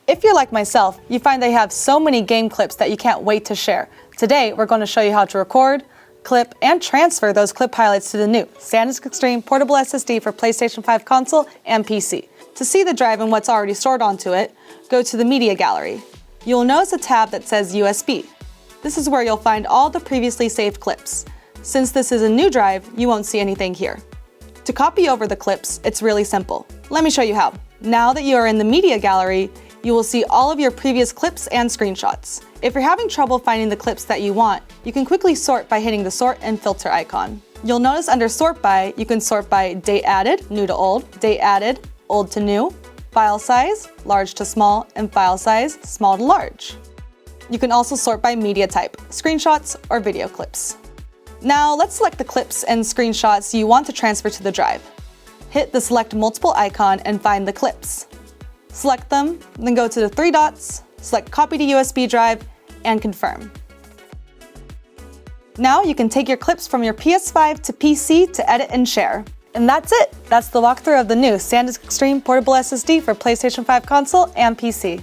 If you're like myself, you find they have so many game clips that you can't wait to share. Today, we're going to show you how to record, clip, and transfer those clip highlights to the new SanDisk Extreme Portable SSD for PlayStation 5 console and PC. To see the drive and what's already stored onto it, go to the Media Gallery. You'll notice a tab that says USB. This is where you'll find all the previously saved clips. Since this is a new drive, you won't see anything here. To copy over the clips, it's really simple. Let me show you how. Now that you are in the Media Gallery, you will see all of your previous clips and screenshots. If you're having trouble finding the clips that you want, you can quickly sort by hitting the sort and filter icon. You'll notice under sort by, you can sort by date added, new to old, date added, old to new, file size, large to small, and file size, small to large. You can also sort by media type, screenshots or video clips. Now let's select the clips and screenshots you want to transfer to the drive. Hit the select multiple icon and find the clips. Select them, then go to the three dots, select copy to USB drive, and confirm. Now you can take your clips from your PS5 to PC to edit and share. And that's it! That's the walkthrough of the new SanDisk Extreme Portable SSD for PlayStation 5 console and PC.